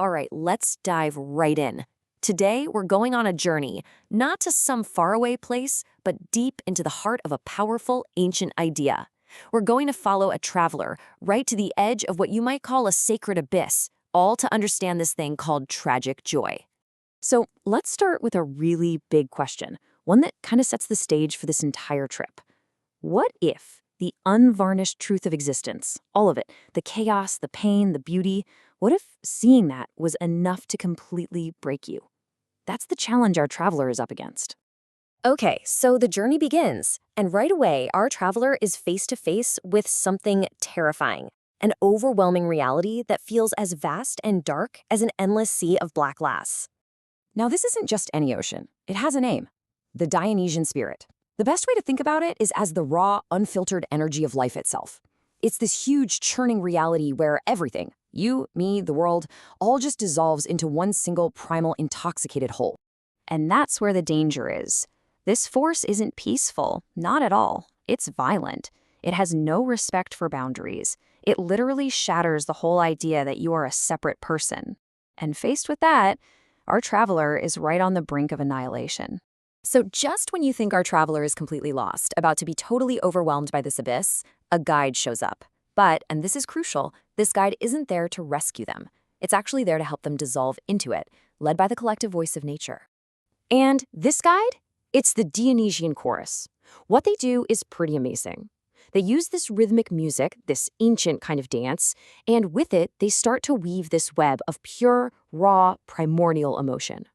All right, let's dive right in. Today, we're going on a journey, not to some faraway place, but deep into the heart of a powerful, ancient idea. We're going to follow a traveler right to the edge of what you might call a sacred abyss, all to understand this thing called tragic joy. So let's start with a really big question, one that kind of sets the stage for this entire trip. What if the unvarnished truth of existence, all of it, the chaos, the pain, the beauty, what if seeing that was enough to completely break you? That's the challenge our traveler is up against. Okay, so the journey begins, and right away, our traveler is face to face with something terrifying, an overwhelming reality that feels as vast and dark as an endless sea of black glass. Now, this isn't just any ocean. It has a name: the Dionysian spirit. The best way to think about it is as the raw, unfiltered energy of life itself. It's this huge, churning reality where everything, you, me, the world, all just dissolves into one single primal, intoxicated whole. And that's where the danger is. This force isn't peaceful, not at all. It's violent. It has no respect for boundaries. It literally shatters the whole idea that you are a separate person. And faced with that, our traveler is right on the brink of annihilation. So just when you think our traveler is completely lost, about to be totally overwhelmed by this abyss, a guide shows up. But, and this is crucial, this guide isn't there to rescue them. It's actually there to help them dissolve into it, led by the collective voice of nature. And this guide? It's the Dionysian chorus. What they do is pretty amazing. They use this rhythmic music, this ancient kind of dance, and with it, they start to weave this web of pure, raw, primordial emotion.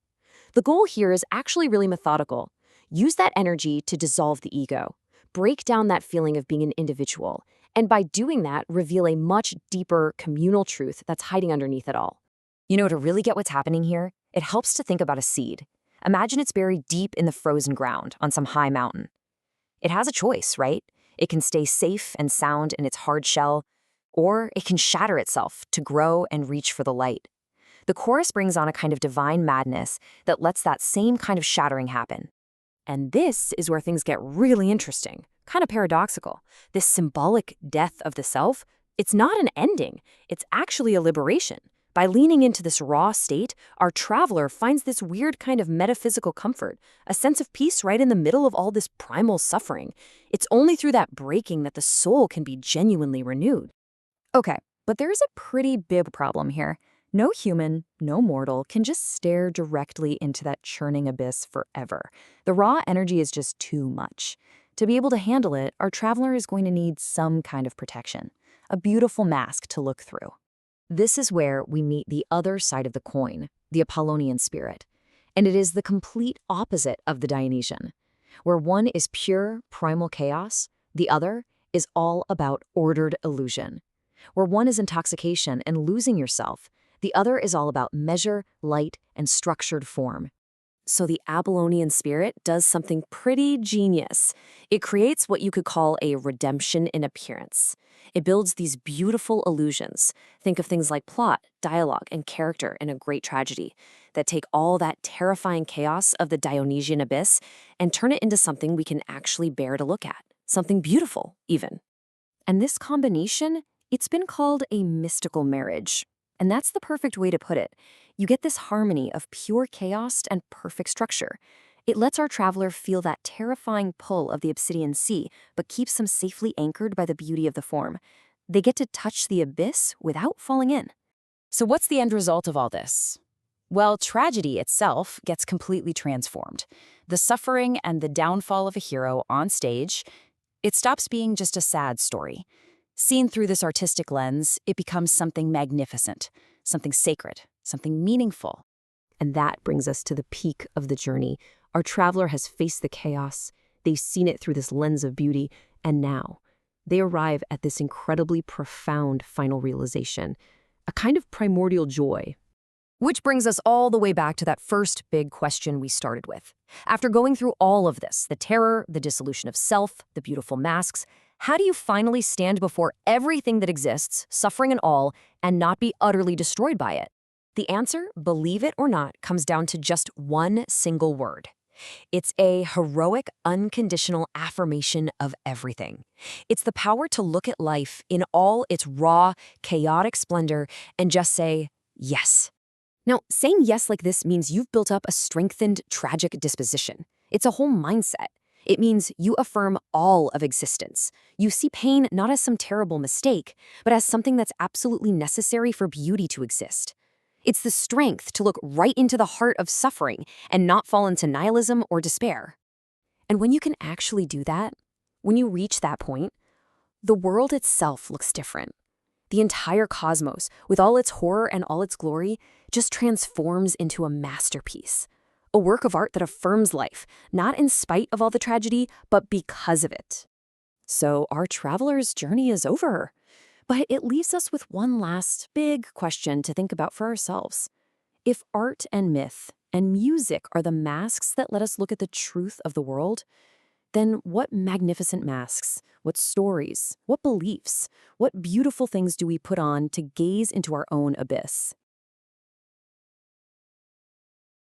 The goal here is actually really methodical. Use that energy to dissolve the ego, break down that feeling of being an individual, and by doing that, reveal a much deeper communal truth that's hiding underneath it all. You know, to really get what's happening here, it helps to think about a seed. Imagine it's buried deep in the frozen ground on some high mountain. It has a choice, right? It can stay safe and sound in its hard shell, or it can shatter itself to grow and reach for the light. The chorus brings on a kind of divine madness that lets that same kind of shattering happen. And this is where things get really interesting, kind of paradoxical. This symbolic death of the self, it's not an ending, it's actually a liberation. By leaning into this raw state, our traveler finds this weird kind of metaphysical comfort, a sense of peace right in the middle of all this primal suffering. It's only through that breaking that the soul can be genuinely renewed. Okay, but there's a pretty big problem here. No human, no mortal can just stare directly into that churning abyss forever. The raw energy is just too much. To be able to handle it, our traveler is going to need some kind of protection, a beautiful mask to look through. This is where we meet the other side of the coin, the Apollonian spirit. And it is the complete opposite of the Dionysian. Where one is pure, primal chaos, the other is all about ordered illusion. Where one is intoxication and losing yourself, the other is all about measure, light, and structured form. So the Apollonian spirit does something pretty genius. It creates what you could call a redemption in appearance. It builds these beautiful illusions. Think of things like plot, dialogue, and character in a great tragedy that take all that terrifying chaos of the Dionysian abyss and turn it into something we can actually bear to look at, something beautiful, even. And this combination, it's been called a mystical marriage. And that's the perfect way to put it. You get this harmony of pure chaos and perfect structure. It lets our traveler feel that terrifying pull of the Obsidian Sea, but keeps them safely anchored by the beauty of the form. They get to touch the abyss without falling in. So what's the end result of all this? Well, tragedy itself gets completely transformed. The suffering and the downfall of a hero on stage, it stops being just a sad story. Seen through this artistic lens, it becomes something magnificent, something sacred, something meaningful. And that brings us to the peak of the journey. Our traveler has faced the chaos, they've seen it through this lens of beauty, and now they arrive at this incredibly profound final realization, a kind of primordial joy. Which brings us all the way back to that first big question we started with. After going through all of this, the terror, the dissolution of self, the beautiful masks, how do you finally stand before everything that exists, suffering and all, and not be utterly destroyed by it? The answer, believe it or not, comes down to just one single word. It's a heroic, unconditional affirmation of everything. It's the power to look at life in all its raw, chaotic splendor and just say, yes. Now, saying yes like this means you've built up a strengthened, tragic disposition. It's a whole mindset. It means you affirm all of existence. You see pain not as some terrible mistake, but as something that's absolutely necessary for beauty to exist. It's the strength to look right into the heart of suffering and not fall into nihilism or despair. And when you can actually do that, when you reach that point, the world itself looks different. The entire cosmos, with all its horror and all its glory, just transforms into a masterpiece. A work of art that affirms life, not in spite of all the tragedy, but because of it. So our traveler's journey is over. But it leaves us with one last big question to think about for ourselves. If art and myth and music are the masks that let us look at the truth of the world, then what magnificent masks, what stories, what beliefs, what beautiful things do we put on to gaze into our own abyss?